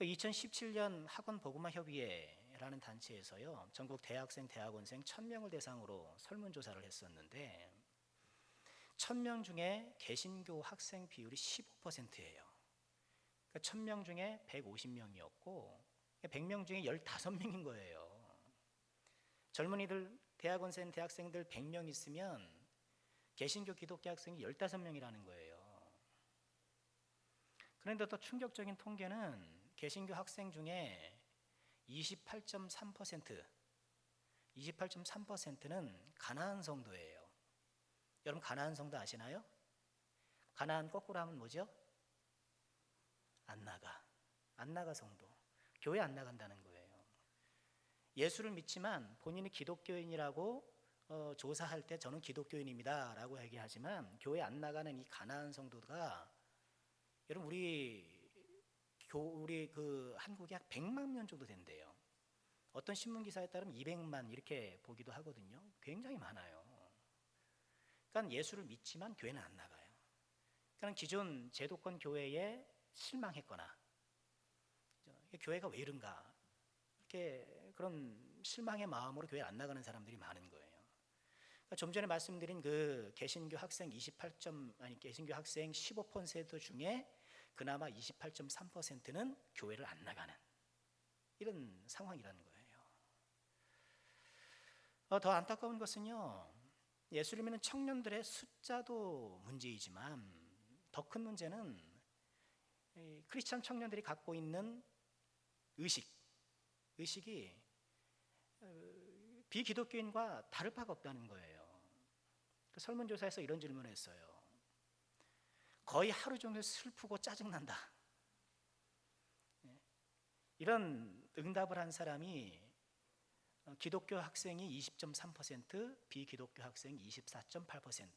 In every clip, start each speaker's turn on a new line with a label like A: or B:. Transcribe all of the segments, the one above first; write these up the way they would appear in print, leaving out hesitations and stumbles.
A: 2017년 학원보그마협의회라는 단체에서요, 전국 대학생, 대학원생 1000명을 대상으로 설문조사를 했었는데 1000명 중에 개신교 학생 비율이 15%예요. 그러니까 1000명 중에 150명이었고 100명 중에 15명인 거예요. 젊은이들, 대학원생, 대학생들 100명 있으면 개신교 기독교 학생이 15명이라는 거예요. 그런데 더 충격적인 통계는 개신교 학생 중에 28.3%는 가나안 성도예요. 여러분 가나안 성도 아시나요? 가나안 거꾸로 하면 뭐죠? 안 나가 성도. 교회 안 나간다는 거예요. 예수를 믿지만 본인이 기독교인이라고 조사할 때 저는 기독교인입니다 라고 얘기하지만 교회 안 나가는 이 가나안 성도가 여러분 우리 그 한국에 약 100만 명 정도 된대요. 어떤 신문 기사에 따르면 200만 이렇게 보기도 하거든요. 굉장히 많아요. 그러니까 예수를 믿지만 교회는 안 나가요. 그러니까 기존 제도권 교회에 실망했거나 교회가 왜 이런가 이렇게 그런 실망의 마음으로 교회 안 나가는 사람들이 많은 거예요. 그러니까 좀 전에 말씀드린 그 개신교 학생 개신교 학생 15% 중에 그나마 28.3%는 교회를 안 나가는 이런 상황이라는 거예요. 더 안타까운 것은요, 예수를 믿는 청년들의 숫자도 문제이지만 더 큰 문제는 크리스찬 청년들이 갖고 있는 의식이 비기독교인과 다를 바가 없다는 거예요. 설문조사에서 이런 질문을 했어요. 거의 하루 종일 슬프고 짜증난다. 이런 응답을 한 사람이 기독교 학생이 20.3%, 비기독교 학생이 24.8%.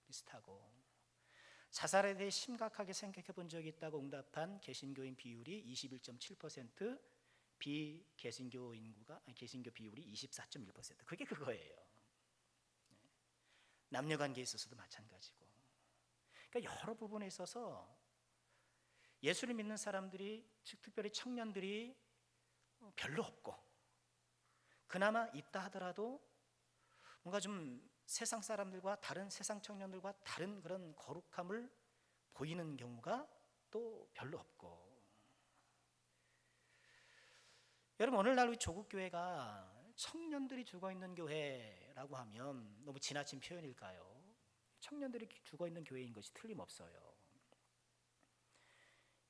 A: 비슷하고 자살에 대해 심각하게 생각해 본 적이 있다고 응답한 개신교인 비율이 21.7%, 개신교 비율이 24.1%. 그게 그거예요. 남녀관계에 있어서도 마찬가지고. 그러니까 여러 부분에 있어서 예수를 믿는 사람들이, 즉 특별히 청년들이 별로 없고, 그나마 있다 하더라도 뭔가 좀 세상 사람들과 다른, 세상 청년들과 다른 그런 거룩함을 보이는 경우가 또 별로 없고. 여러분 오늘날 우리 조국교회가 청년들이 죽어있는 교회라고 하면 너무 지나친 표현일까요? 청년들이 죽어있는 교회인 것이 틀림없어요.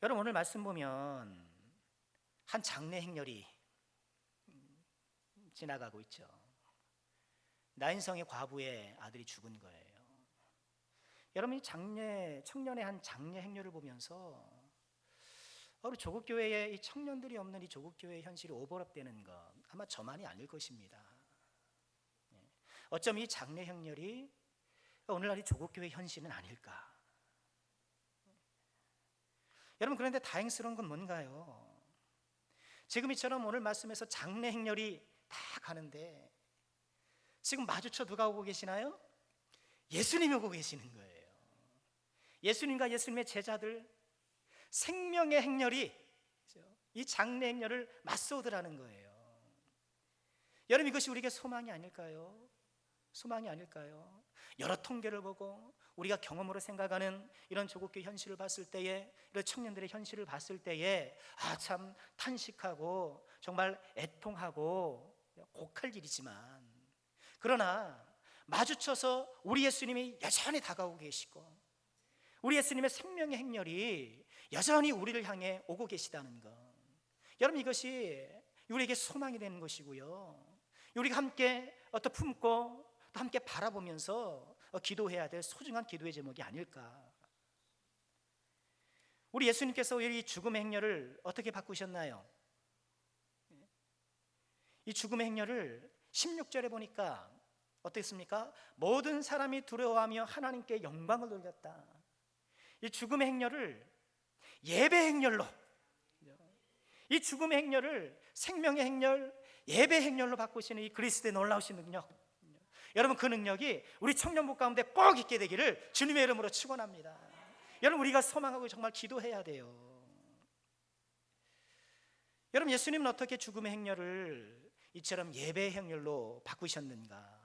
A: 여러분 오늘 말씀 보면 한 장례 행렬이 지나가고 있죠. 나인성의 과부의 아들이 죽은 거예요. 여러분 이 청년의 한 장례 행렬을 보면서 우리 조국교회에 이 청년들이 없는 이 조국교회의 현실이 오버랩되는 것 아마 저만이 아닐 것입니다. 어쩜 이 장례 행렬이 오늘날 이 조국교회 현실은 아닐까? 여러분 그런데 다행스러운 건 뭔가요? 지금 이처럼 오늘 말씀에서 장례 행렬이 다 가는데 지금 마주쳐 누가 오고 계시나요? 예수님이 오고 계시는 거예요. 예수님과 예수님의 제자들 생명의 행렬이 이 장례 행렬을 맞서오더라는 거예요. 여러분 이것이 우리에게 소망이 아닐까요? 소망이 아닐까요? 여러 통계를 보고 우리가 경험으로 생각하는 이런 조국교회 현실을 봤을 때에, 이런 청년들의 현실을 봤을 때에 참 탄식하고 정말 애통하고 곡할 일이지만, 그러나 마주쳐서 우리 예수님이 여전히 다가오고 계시고 우리 예수님의 생명의 행렬이 여전히 우리를 향해 오고 계시다는 것, 여러분 이것이 우리에게 소망이 되는 것이고요, 우리가 함께 품고 또 함께 바라보면서 기도해야 될 소중한 기도의 제목이 아닐까. 우리 예수님께서 이 죽음의 행렬을 어떻게 바꾸셨나요? 이 죽음의 행렬을 16절에 보니까 어떻습니까? 모든 사람이 두려워하며 하나님께 영광을 돌렸다. 이 죽음의 행렬을 예배 행렬로, 이 죽음의 행렬을 생명의 행렬, 예배 행렬로 바꾸시는 이 그리스도의 놀라우신 능력, 여러분 그 능력이 우리 청년부 가운데 꼭 있게 되기를 주님의 이름으로 축원합니다. 여러분 우리가 소망하고 정말 기도해야 돼요. 여러분, 예수님은 어떻게 죽음의 행렬을 이처럼 예배의 행렬로 바꾸셨는가?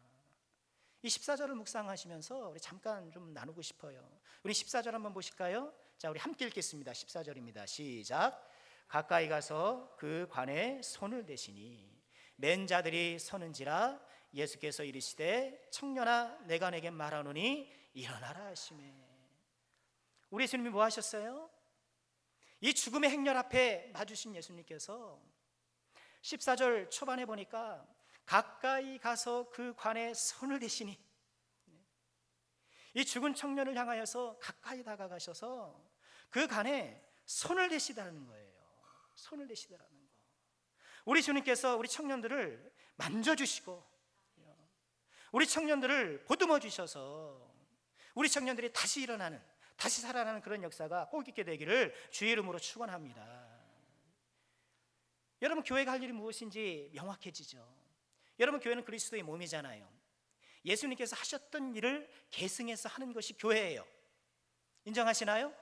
A: 이 14절을 묵상하시면서 우리 잠깐 좀 나누고 싶어요. 우리 14절 한번 보실까요? 자, 우리 함께 읽겠습니다. 14절입니다. 시작. 가까이 가서 그 관에 손을 대시니 맨 자들이 서는지라 예수께서 이르시되 청년아 내가 내게 말하노니 일어나라 하시매. 우리 예수님이 뭐 하셨어요? 이 죽음의 행렬 앞에 맞으신 예수님께서 14절 초반에 보니까 가까이 가서 그 관에 손을 대시니, 이 죽은 청년을 향하여서 가까이 다가가셔서 그 관에 손을 대시다는 거예요. 손을 대시다라는 거. 우리 주님께서 우리 청년들을 만져주시고 우리 청년들을 보듬어 주셔서 우리 청년들이 다시 일어나는, 다시 살아나는 그런 역사가 꼭 있게 되기를 주의 이름으로 축원합니다. 여러분, 교회가 할 일이 무엇인지 명확해지죠. 여러분, 교회는 그리스도의 몸이잖아요. 예수님께서 하셨던 일을 계승해서 하는 것이 교회예요. 인정하시나요?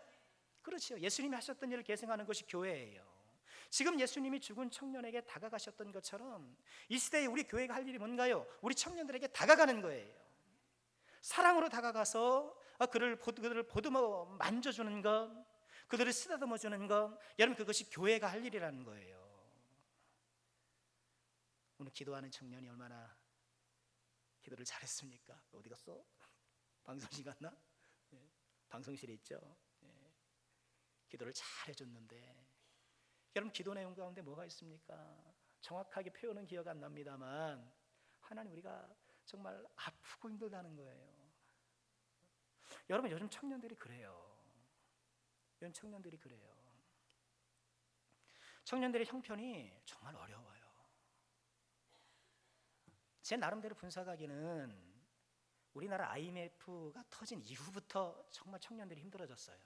A: 그렇죠. 예수님이 하셨던 일을 계승하는 것이 교회예요. 지금 예수님이 죽은 청년에게 다가가셨던 것처럼 이 시대에 우리 교회가 할 일이 뭔가요? 우리 청년들에게 다가가는 거예요. 사랑으로 다가가서 그들을 보듬어 만져주는 것, 그들을 쓰다듬어 주는 것, 여러분, 그것이 교회가 할 일이라는 거예요. 오늘 기도하는 청년이 얼마나 기도를 잘했습니까? 어디 갔어? 방송실 갔나? 방송실에 있죠. 기도를 잘 해줬는데, 여러분, 기도 내용 가운데 뭐가 있습니까? 정확하게 표현은 기억 안 납니다만 하나님, 우리가 정말 아프고 힘들다는 거예요. 여러분, 요즘 청년들이 그래요. 요즘 청년들이 그래요. 청년들의 형편이 정말 어려워요. 제 나름대로 분석하기는 우리나라 IMF가 터진 이후부터 정말 청년들이 힘들어졌어요.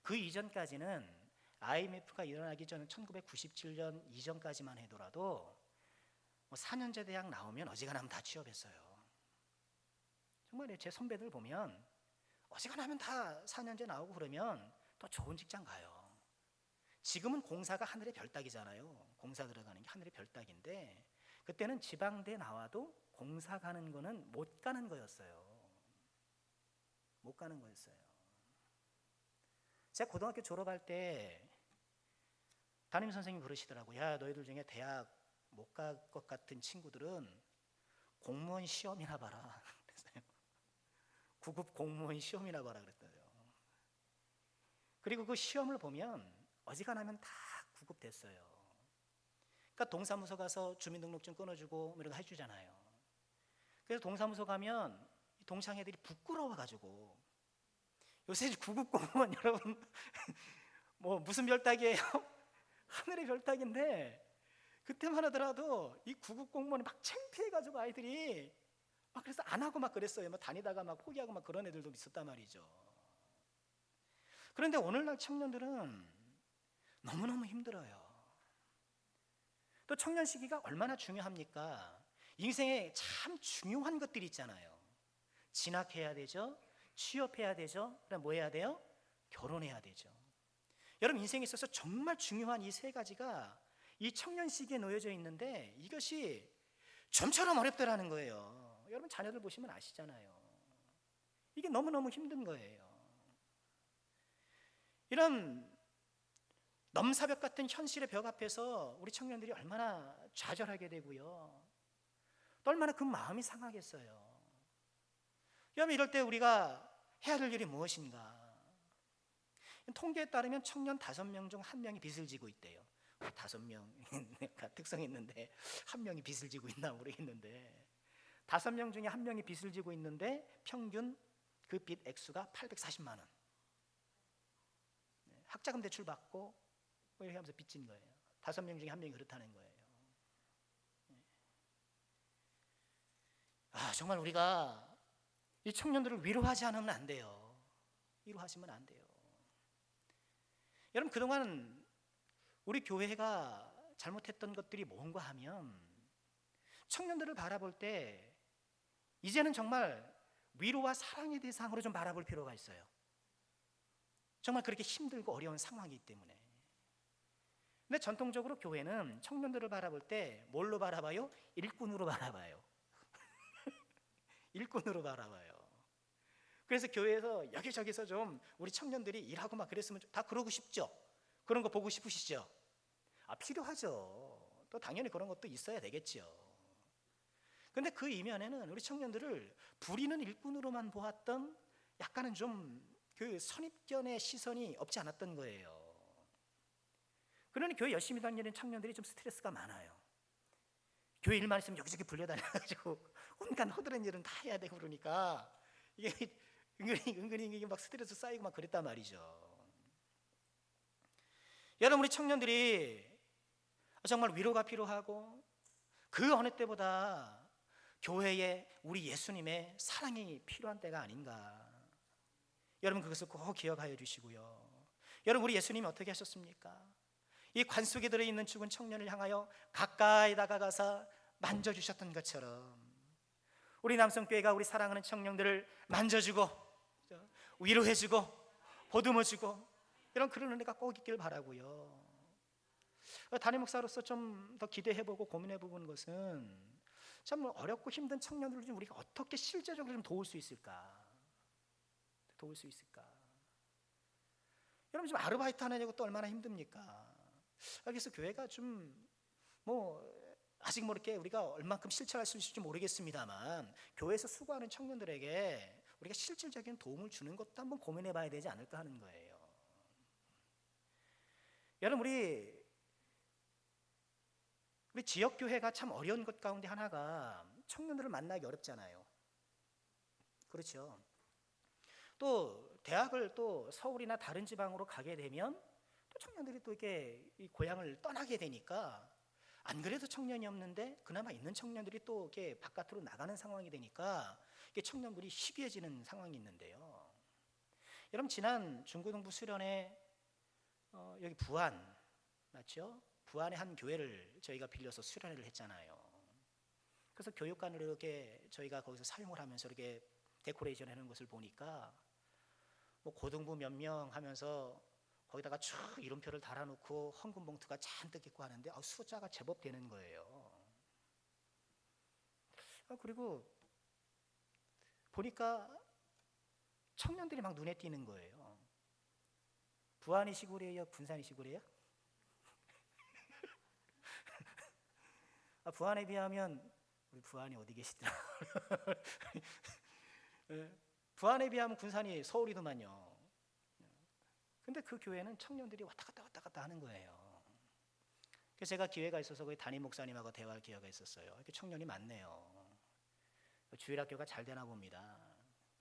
A: 그 이전까지는 IMF가 일어나기 전 1997년 이전까지만 해더라도 4년제 대학 나오면 어지간하면 다 취업했어요. 정말 제 선배들 보면 어지간하면 다 4년제 나오고 그러면 또 좋은 직장 가요. 지금은 공사가 하늘의 별따기잖아요. 공사 들어가는 게 하늘의 별따기인데 그때는 지방대 나와도 공사 가는 거는 못 가는 거였어요. 못 가는 거였어요. 제가 고등학교 졸업할 때 담임 선생님이 그러시더라고요. 야, 너희들 중에 대학 못 갈 것 같은 친구들은 공무원 시험이나 봐라. 그랬어요. 9급 공무원 시험이나 봐라 그랬어요. 그리고 그 시험을 보면 어지간하면 다 9급 됐어요. 그러니까 동사무소 가서 주민등록증 끊어주고 이런 거 해주잖아요. 그래서 동사무소 가면 동창 애들이 부끄러워가지고, 요새 9급 공무원 여러분 뭐 무슨 별따기예요? 하늘의 별따기인데 그때만 하더라도 이 9급 공무원이 막 창피해가지고 아이들이 막 그래서 안 하고 막 그랬어요. 막 다니다가 막 포기하고 막 그런 애들도 있었단 말이죠. 그런데 오늘날 청년들은 너무너무 힘들어요. 또 청년 시기가 얼마나 중요합니까? 인생에 참 중요한 것들이 있잖아요. 진학해야 되죠. 취업해야 되죠. 그다음 뭐 해야 돼요? 결혼해야 되죠. 여러분, 인생에 있어서 정말 중요한 이 세 가지가 이 청년 시기에 놓여져 있는데 이것이 좀처럼 어렵더라는 거예요. 여러분, 자녀들 보시면 아시잖아요. 이게 너무너무 힘든 거예요. 이런 넘사벽 같은 현실의 벽 앞에서 우리 청년들이 얼마나 좌절하게 되고요. 또 얼마나 그 마음이 상하겠어요. 여러분, 이럴 때 우리가 해야 될 일이 무엇인가? 통계에 따르면 청년 5명 중 1명이 빚을 지고 있대요. 5명 특성이 있는데 1명이 빚을 지고 있나 모르겠는데 5명 중에 1명이 빚을 지고 있는데 평균 그 빚 액수가 840만 원. 학자금 대출 받고 이렇게 하면서 빚진 거예요. 5명 중에 1명이 그렇다는 거예요. 정말 우리가 이 청년들을 위로하지 않으면 안 돼요. 위로하시면 안 돼요. 여러분, 그동안 우리 교회가 잘못했던 것들이 뭔가 하면 청년들을 바라볼 때 이제는 정말 위로와 사랑의 대상으로 좀 바라볼 필요가 있어요. 정말 그렇게 힘들고 어려운 상황이기 때문에. 근데 전통적으로 교회는 청년들을 바라볼 때 뭘로 바라봐요? 일꾼으로 바라봐요. 일꾼으로 바라봐요. 그래서 교회에서 여기저기서 좀 우리 청년들이 일하고 막 그랬으면 다 그러고 싶죠? 그런 거 보고 싶으시죠? 필요하죠. 또 당연히 그런 것도 있어야 되겠죠. 근데 그 이면에는 우리 청년들을 부리는 일꾼으로만 보았던 약간은 좀 그 선입견의 시선이 없지 않았던 거예요. 그러니 교회 열심히 다니는 청년들이 좀 스트레스가 많아요. 교회 일만 있으면 여기저기 불려다녀가지고 온갖 허드렛 일은 다 해야 되고 그러니까 이게 은근히 이게 막 스트레스 쌓이고 막 그랬단 말이죠. 여러분, 우리 청년들이 정말 위로가 필요하고 그 어느 때보다 교회에 우리 예수님의 사랑이 필요한 때가 아닌가. 여러분, 그것을 꼭 기억하여 주시고요. 여러분, 우리 예수님이 어떻게 하셨습니까? 이 관 속에 들어있는 죽은 청년을 향하여 가까이 다가가서 만져주셨던 것처럼 우리 남성교회가 우리 사랑하는 청년들을 만져주고 위로해주고 보듬어주고 이런 그런 은혜가 꼭 있길 바라고요. 담임 목사로서 좀 더 기대해보고 고민해보는 것은 참 어렵고 힘든 청년들을 좀 우리가 어떻게 실제적으로 좀 도울 수 있을까? 여러분, 지금 아르바이트 하느냐고 또 얼마나 힘듭니까? 그래서 교회가 좀 아직 이렇게 우리가 얼만큼 실천할 수 있을지 모르겠습니다만 교회에서 수고하는 청년들에게 우리가 실질적인 도움을 주는 것도 한번 고민해봐야 되지 않을까 하는 거예요. 여러분, 우리 지역교회가 참 어려운 것 가운데 하나가 청년들을 만나기 어렵잖아요. 그렇죠. 또 대학을 또 서울이나 다른 지방으로 가게 되면 또 청년들이 또 이렇게 이 고향을 떠나게 되니까 안 그래도 청년이 없는데 그나마 있는 청년들이 또 이렇게 바깥으로 나가는 상황이 되니까 이게 청년들이 희귀해지는 상황이 있는데요. 여러분, 지난 중고등부 수련회 여기 부안 맞죠? 부안의 한 교회를 저희가 빌려서 수련회를 했잖아요. 그래서 교육관으로 이렇게 저희가 거기서 사용을 하면서 이렇게 데코레이션 하는 것을 보니까 고등부 몇 명 하면서 거기다가 쭉 이름표를 달아놓고 헌금 봉투가 잔뜩 있고 하는데 숫자가 제법 되는 거예요. 그리고 보니까 청년들이 막 눈에 띄는 거예요. 부안이 시골이에요? 군산이 시골이에요? 부안에 비하면 우리 부안이 어디 계시더라? 부안에 비하면 군산이 서울이더만요. 근데 그 교회는 청년들이 왔다 갔다 하는 거예요. 그래서 제가 기회가 있어서 거기 담임 목사님하고 대화할 기회가 있었어요. 이렇게 청년이 많네요. 주일학교가 잘 되나 봅니다.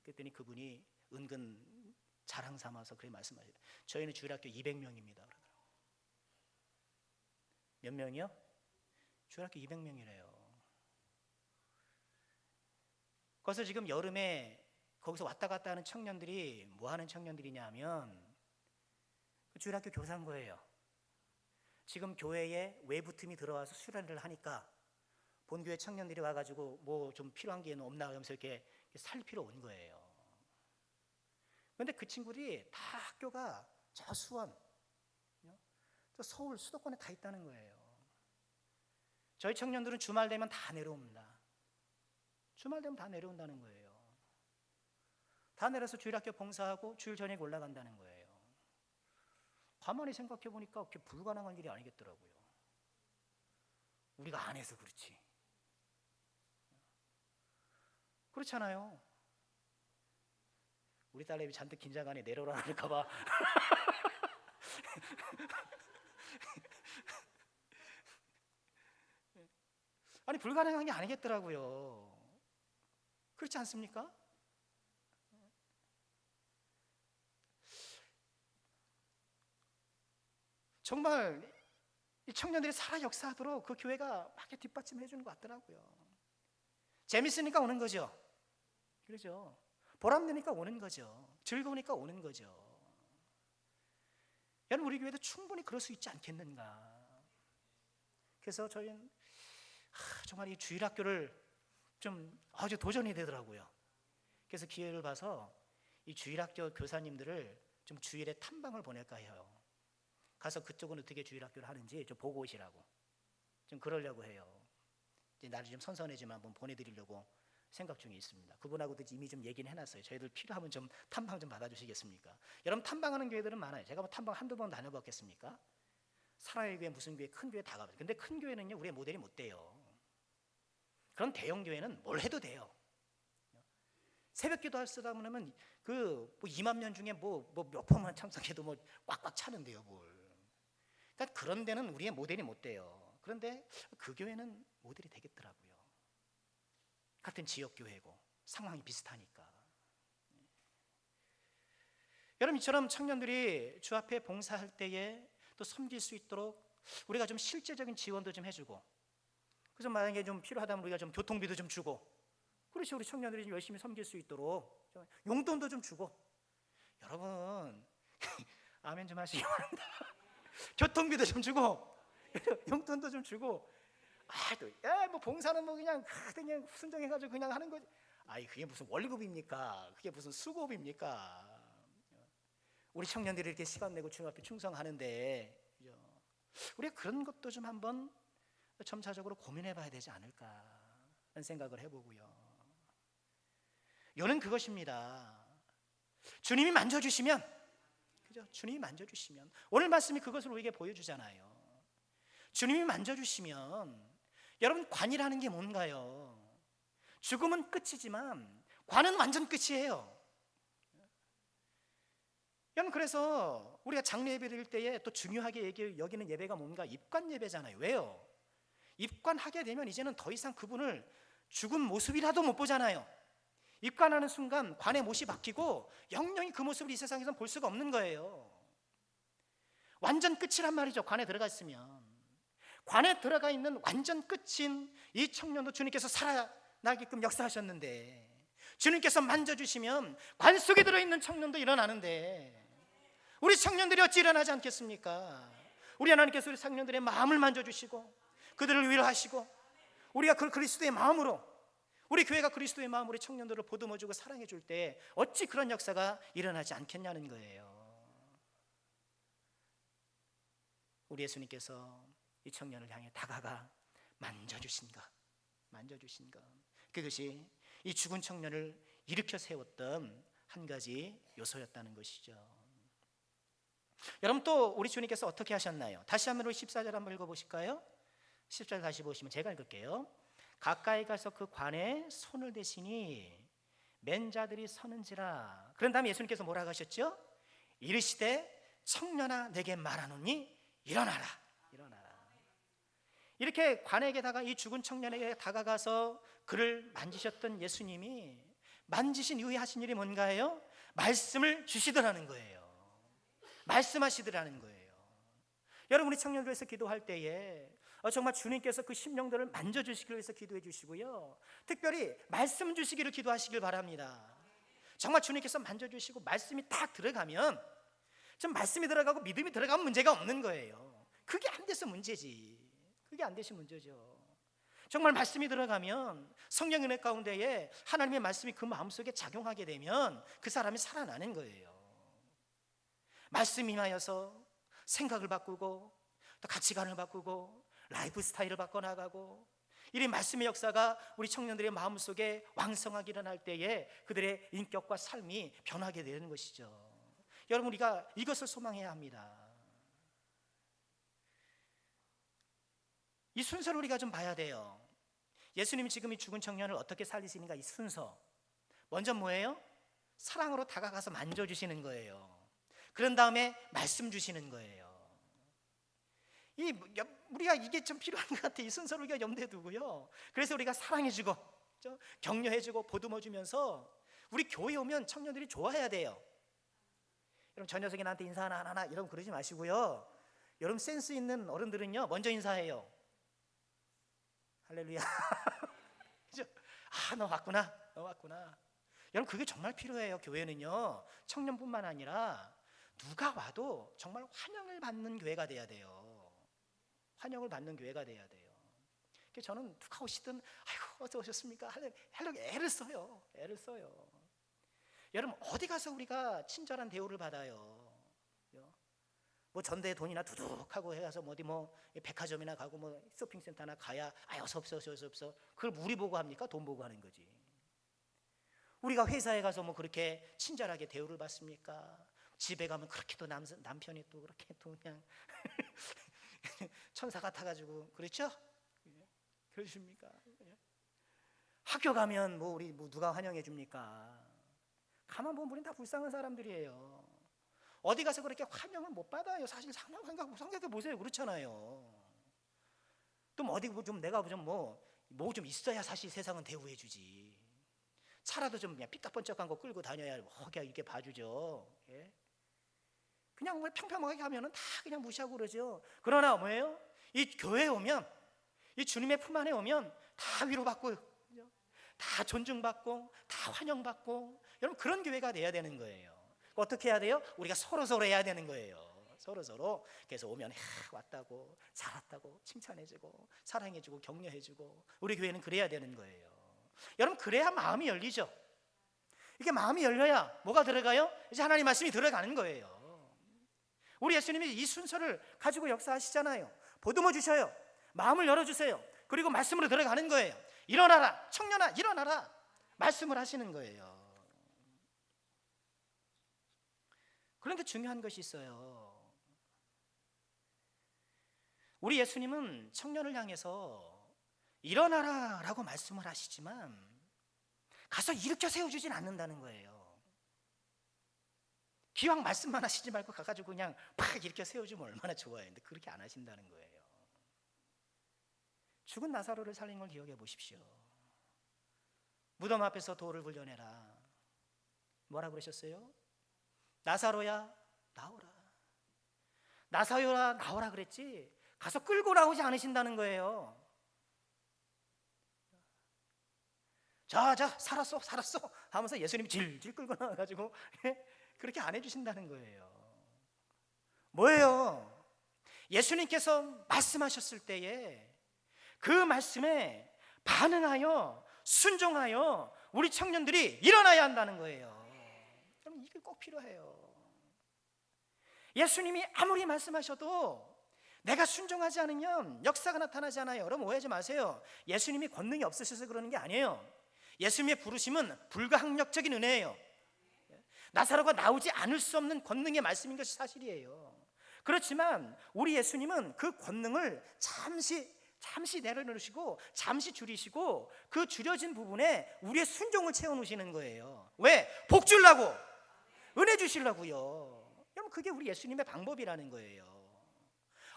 A: 그랬더니 그분이 은근 자랑 삼아서 그렇게 말씀하시더라고요. 저희는 주일학교 200명입니다. 몇 명이요? 주일학교 200명이래요. 그래서 지금 여름에 거기서 왔다 갔다 하는 청년들이 뭐 하는 청년들이냐 하면 주일학교 교사인 거예요. 지금 교회에 외부 팀이 들어와서 수련회를 하니까 본교회 청년들이 와가지고 뭐 좀 필요한 게 없나 하면서 이렇게 살피러 온 거예요. 그런데 그 친구들이 다 학교가 저 수원, 저 서울 수도권에 다 있다는 거예요. 저희 청년들은 주말 되면 다 내려옵니다. 주말 되면 다 내려온다는 거예요. 다 내려서 주일학교 봉사하고 주일 저녁에 올라간다는 거예요. 가만히 생각해 보니까 그게 불가능한 일이 아니겠더라고요. 우리가 안 해서 그렇지. 그렇잖아요. 우리 딸내미 잔뜩 긴장하네. 내려오라 할까 봐. 아니, 불가능한 게 아니겠더라고요. 그렇지 않습니까? 정말 이 청년들이 살아 역사하도록 그 교회가 막 뒷받침해 주는 것 같더라고요. 재밌으니까 오는 거죠. 그렇죠. 보람되니까 오는 거죠. 즐거우니까 오는 거죠. 여러분, 우리 교회도 충분히 그럴 수 있지 않겠는가. 그래서 저희는 정말 이 주일학교를 좀 아주 도전이 되더라고요. 그래서 기회를 봐서 이 주일학교 교사님들을 좀 주일에 탐방을 보낼까 해요. 가서 그쪽은 어떻게 주일학교를 하는지 좀 보고 오시라고 좀 그러려고 해요. 이제 날이 좀 선선해지면 한번 보내드리려고 생각 중에 있습니다. 그분하고도 이미 좀 얘기는 해놨어요. 저희들 필요하면 좀 탐방 좀 받아주시겠습니까? 여러분 탐방하는 교회들은 많아요. 제가 뭐 탐방 한두 번 다녀봤겠습니까? 사랑의 교회 무슨 교회 큰 교회 다 가봐요. 근데 큰 교회는요 우리의 모델이 못 돼요. 그런 대형 교회는 뭘 해도 돼요. 새벽기도 쓰다 보면 그 뭐 2만 명 중에 뭐 몇 번만 참석해도 뭐 꽉꽉 차는데요 뭘. 그러니까 그런 데는 우리의 모델이 못 돼요. 그런데 그 교회는 모델이 되겠더라고요. 같은 지역 교회고 상황이 비슷하니까. 여러분 이처럼 청년들이 주 앞에 봉사할 때에 또 섬길 수 있도록 우리가 좀 실제적인 지원도 좀 해주고, 그래서 만약에 좀 필요하다면 우리가 좀 교통비도 좀 주고, 그렇지 우리 청년들이 좀 열심히 섬길 수 있도록 용돈도 좀 주고. 여러분 아멘 좀 하시기 바랍니다. 교통비도 좀 주고 용돈도 좀 주고. 뭐 봉사는 뭐 그냥 순정해가지고 그냥 하는 거지. 그게 무슨 월급입니까? 그게 무슨 수고비입니까? 우리 청년들이 이렇게 시간 내고 주님 앞에 충성하는데 우리가 그런 것도 좀 한번 점차적으로 고민해봐야 되지 않을까 하는 생각을 해보고요. 요는 그것입니다. 주님이 만져주시면, 그죠? 주님이 만져주시면, 오늘 말씀이 그것을 우리에게 보여주잖아요. 주님이 만져주시면, 여러분 관이라는 게 뭔가요? 죽음은 끝이지만 관은 완전 끝이에요. 여러분 그래서 우리가 장례 예배 드릴 때에 또 중요하게 여기는 예배가 뭔가 입관 예배잖아요. 왜요? 입관하게 되면 이제는 더 이상 그분을 죽은 모습이라도 못 보잖아요. 입관하는 순간 관에 못이 박히고 영영이 그 모습을 이 세상에서 볼 수가 없는 거예요. 완전 끝이란 말이죠. 관에 들어가 있으면. 관에 들어가 있는 완전 끝인 이 청년도 주님께서 살아나게끔 역사하셨는데, 주님께서 만져주시면 관 속에 들어있는 청년도 일어나는데 우리 청년들이 어찌 일어나지 않겠습니까? 우리 하나님께서 우리 청년들의 마음을 만져주시고 그들을 위로하시고, 우리가 그 그리스도의 마음으로, 우리 교회가 그리스도의 마음으로 우리 청년들을 보듬어주고 사랑해 줄 때 어찌 그런 역사가 일어나지 않겠냐는 거예요. 우리 예수님께서 이 청년을 향해 다가가 만져주신 것, 그것이 이 죽은 청년을 일으켜 세웠던 한 가지 요소였다는 것이죠. 여러분 또 우리 주님께서 어떻게 하셨나요? 다시 한번 우리 14절 한번 읽어보실까요? 10절 다시 보시면 제가 읽을게요. 가까이 가서 그 관에 손을 대시니 맨 자들이 서는지라. 그런 다음에 예수님께서 뭐라고 하셨죠? 이르시되 청년아 내게 말하노니 일어나라. 이렇게 관에게다가 이 죽은 청년에게 다가가서 그를 만지셨던 예수님이 만지신 이후에 하신 일이 뭔가요? 말씀을 주시더라는 거예요. 말씀하시더라는 거예요. 여러분 우리 청년들에서 기도할 때에 정말 주님께서 그 심령들을 만져주시기 위해서 기도해 주시고요, 특별히 말씀 주시기를 기도하시길 바랍니다. 정말 주님께서 만져주시고 말씀이 딱 들어가면, 좀 말씀이 들어가고 믿음이 들어가면 문제가 없는 거예요. 그게 안 돼서 문제지. 그게 안 되신 문제죠. 정말 말씀이 들어가면 성령 은혜 가운데에 하나님의 말씀이 그 마음속에 작용하게 되면 그 사람이 살아나는 거예요. 말씀이 임하여서 생각을 바꾸고 또 가치관을 바꾸고 라이프 스타일을 바꿔나가고, 이 말씀의 역사가 우리 청년들의 마음속에 왕성하게 일어날 때에 그들의 인격과 삶이 변하게 되는 것이죠. 여러분 우리가 이것을 소망해야 합니다. 이 순서를 우리가 좀 봐야 돼요. 예수님이 지금 이 죽은 청년을 어떻게 살리시는가, 이 순서. 먼저 뭐예요? 사랑으로 다가가서 만져주시는 거예요. 그런 다음에 말씀 주시는 거예요. 우리가 이게 좀 필요한 것 같아요. 이 순서를 우리가 염두에 두고요, 그래서 우리가 사랑해주고 격려해주고 보듬어주면서 우리 교회 오면 청년들이 좋아해야 돼요. 여러분 저 녀석이 나한테 인사 하나 하나 이러면 그러지 마시고요, 여러분 센스 있는 어른들은요 먼저 인사해요. 할렐루야. 그죠? 너 왔구나. 여러분 그게 정말 필요해요. 교회는요 청년뿐만 아니라 누가 와도 정말 환영을 받는 교회가 돼야 돼요. 환영을 받는 교회가 돼야 돼요. 그래서 저는 누가 오시든 아이고 어서 오셨습니까? 하려고 애를 써요. 여러분 어디 가서 우리가 친절한 대우를 받아요? 뭐 전대에 돈이나 두둑하고 해가서 뭐 어디 뭐 백화점이나 가고 뭐 쇼핑센터나 가야 어서 없어 어서 없어. 그걸 우리 보고 합니까? 돈 보고 하는 거지. 우리가 회사에 가서 뭐 그렇게 친절하게 대우를 받습니까? 집에 가면 그렇게 또 남편이 또 그렇게 또 그냥 천사 같아가지고 그렇죠? 그러십니까? 학교 가면 뭐 우리 뭐 누가 환영해 줍니까? 가만 보면 우린 다 불쌍한 사람들이에요. 어디 가서 그렇게 환영을 못 받아요. 사실 생각해 보세요. 그렇잖아요. 또 뭐 어디 좀 내가 뭐 좀 있어야 사실 세상은 대우해 주지. 차라도 좀 그냥 삐까뻔쩍한 거 끌고 다녀야 그냥 이렇게 봐주죠. 예? 그냥 뭐 평평하게 하면은 다 그냥 무시하고 그러죠. 그러나 뭐예요? 이 교회에 오면, 이 주님의 품 안에 오면 다 위로받고, 다 존중받고, 다 환영받고, 여러분 그런 교회가 돼야 되는 거예요. 어떻게 해야 돼요? 우리가 서로 해야 되는 거예요. 서로. 그래서 오면 왔다고, 잘 왔다고 칭찬해주고, 사랑해주고, 격려해주고, 우리 교회는 그래야 되는 거예요. 여러분 그래야 마음이 열리죠. 이게 마음이 열려야 뭐가 들어가요? 이제 하나님 말씀이 들어가는 거예요. 우리 예수님이 이 순서를 가지고 역사하시잖아요. 보듬어 주셔요. 마음을 열어주세요. 그리고 말씀으로 들어가는 거예요. 일어나라 청년아 일어나라 말씀을 하시는 거예요. 그런데 중요한 것이 있어요. 우리 예수님은 청년을 향해서 일어나라 라고 말씀을 하시지만 가서 일으켜 세워주진 않는다는 거예요. 기왕 말씀만 하시지 말고 가가지고 그냥 팍 일으켜 세워주면 얼마나 좋아요. 근데 그렇게 안 하신다는 거예요. 죽은 나사로를 살린 걸 기억해 보십시오. 무덤 앞에서 돌을 굴려내라. 뭐라 그러셨어요? 나사로야 나오라. 나사로야 나오라 그랬지 가서 끌고 나오지 않으신다는 거예요. 자 살았어 하면서 예수님이 질질 끌고 나와가지고 그렇게 안 해주신다는 거예요. 뭐예요? 예수님께서 말씀하셨을 때에 그 말씀에 반응하여 순종하여 우리 청년들이 일어나야 한다는 거예요. 그럼 이게 꼭 필요해요. 예수님이 아무리 말씀하셔도 내가 순종하지 않으면 역사가 나타나지 않아요. 여러분 오해하지 마세요. 예수님이 권능이 없으셔서 그러는 게 아니에요. 예수님의 부르심은 불가항력적인 은혜예요. 나사로가 나오지 않을 수 없는 권능의 말씀인 것이 사실이에요. 그렇지만 우리 예수님은 그 권능을 잠시 내려놓으시고 잠시 줄이시고 그 줄여진 부분에 우리의 순종을 채워놓으시는 거예요. 왜? 복 주려고, 은혜 주시려고요. 여러분 그게 우리 예수님의 방법이라는 거예요.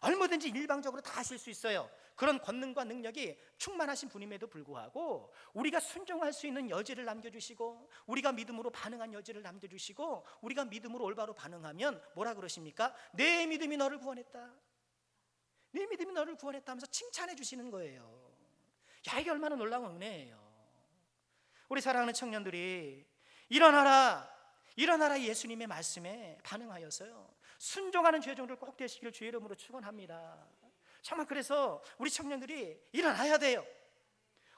A: 얼마든지 일방적으로 다 하실 수 있어요. 그런 권능과 능력이 충만하신 분임에도 불구하고 우리가 순종할 수 있는 여지를 남겨주시고 우리가 믿음으로 반응한 여지를 남겨주시고 우리가 믿음으로 올바로 반응하면 뭐라 그러십니까? 내 믿음이 너를 구원했다. 내 믿음이 너를 구원했다 하면서 칭찬해 주시는 거예요. 야, 이게 얼마나 놀라운 은혜예요. 우리 사랑하는 청년들이 일어나라 예수님의 말씀에 반응하여서요 순종하는 죄종들 꼭 되시길 주의 이름으로 축원합니다. 정말 그래서 우리 청년들이 일어나야 돼요.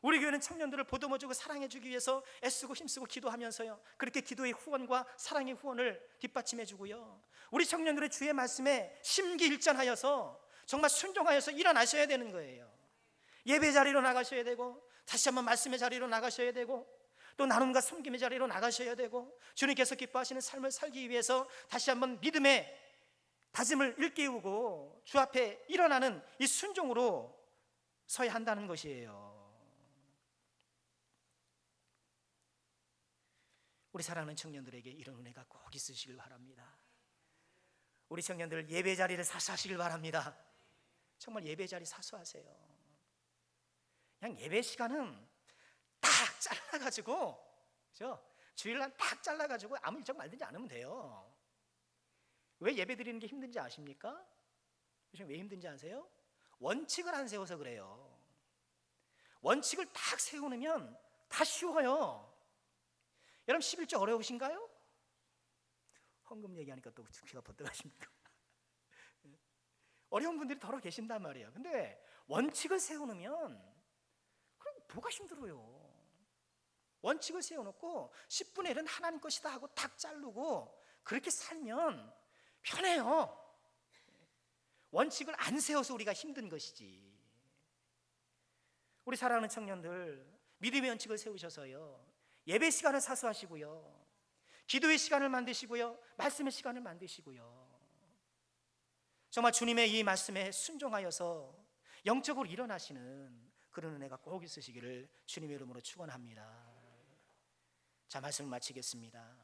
A: 우리 교회는 청년들을 보듬어주고 사랑해주기 위해서 애쓰고 힘쓰고 기도하면서요 그렇게 기도의 후원과 사랑의 후원을 뒷받침해주고요 우리 청년들의 주의 말씀에 심기일전하여서 정말 순종하여서 일어나셔야 되는 거예요. 예배 자리로 나가셔야 되고 다시 한번 말씀의 자리로 나가셔야 되고 또 나눔과 섬김의 자리로 나가셔야 되고 주님께서 기뻐하시는 삶을 살기 위해서 다시 한번 믿음의 다짐을 일깨우고 주 앞에 일어나는 이 순종으로 서야 한다는 것이에요. 우리 사랑하는 청년들에게 이런 은혜가 꼭 있으시길 바랍니다. 우리 청년들 예배 자리를 사수하시길 바랍니다. 정말 예배 자리 사수하세요. 그냥 예배 시간은 딱 잘라가지고 그렇죠? 주일날 딱 잘라가지고 아무 일정 말든지 않으면 돼요. 왜 예배 드리는 게 힘든지 아십니까? 왜 힘든지 아세요? 원칙을 안 세워서 그래요. 원칙을 딱 세우면 다 쉬워요. 여러분 11조 어려우신가요? 헌금 얘기하니까 또 귀가 번뜩하십니까? 어려운 분들이 더러 계신단 말이에요. 근데 원칙을 세우면 그럼 뭐가 힘들어요? 원칙을 세워놓고 10분의 1은 하나님 것이다 하고 탁 자르고 그렇게 살면 편해요. 원칙을 안 세워서 우리가 힘든 것이지. 우리 사랑하는 청년들, 믿음의 원칙을 세우셔서요, 예배 시간을 사수하시고요, 기도의 시간을 만드시고요, 말씀의 시간을 만드시고요, 정말 주님의 이 말씀에 순종하여서 영적으로 일어나시는 그런 은혜가 꼭 있으시기를 주님의 이름으로 축원합니다. 자, 말씀을 마치겠습니다.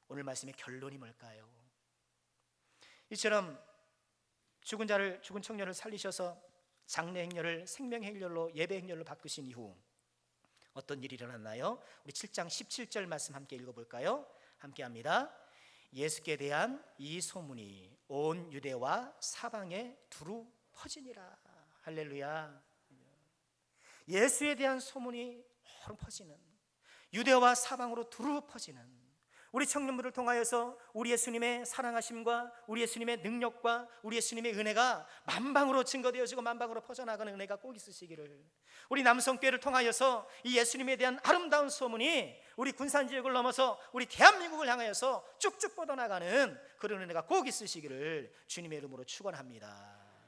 A: 오늘 말씀의 결론이 뭘까요? 이처럼 죽은 청년을 살리셔서 장례 행렬을 생명 행렬로, 예배 행렬로 바꾸신 이후 어떤 일이 일어났나요? 우리 7장 17절 말씀 함께 읽어볼까요? 함께 합니다. 예수께 대한 이 소문이 온 유대와 사방에 두루 퍼지니라. 할렐루야. 예수에 대한 소문이 퍼지는, 유대와 사방으로 두루 퍼지는 우리 청년들을 통하여서 우리 예수님의 사랑하심과 우리 예수님의 능력과 우리 예수님의 은혜가 만방으로 증거되어지고 만방으로 퍼져나가는 은혜가 꼭 있으시기를, 우리 남성교회를 통하여서 이 예수님에 대한 아름다운 소문이 우리 군산지역을 넘어서 우리 대한민국을 향하여서 쭉쭉 뻗어나가는 그런 은혜가 꼭 있으시기를 주님의 이름으로 축원합니다.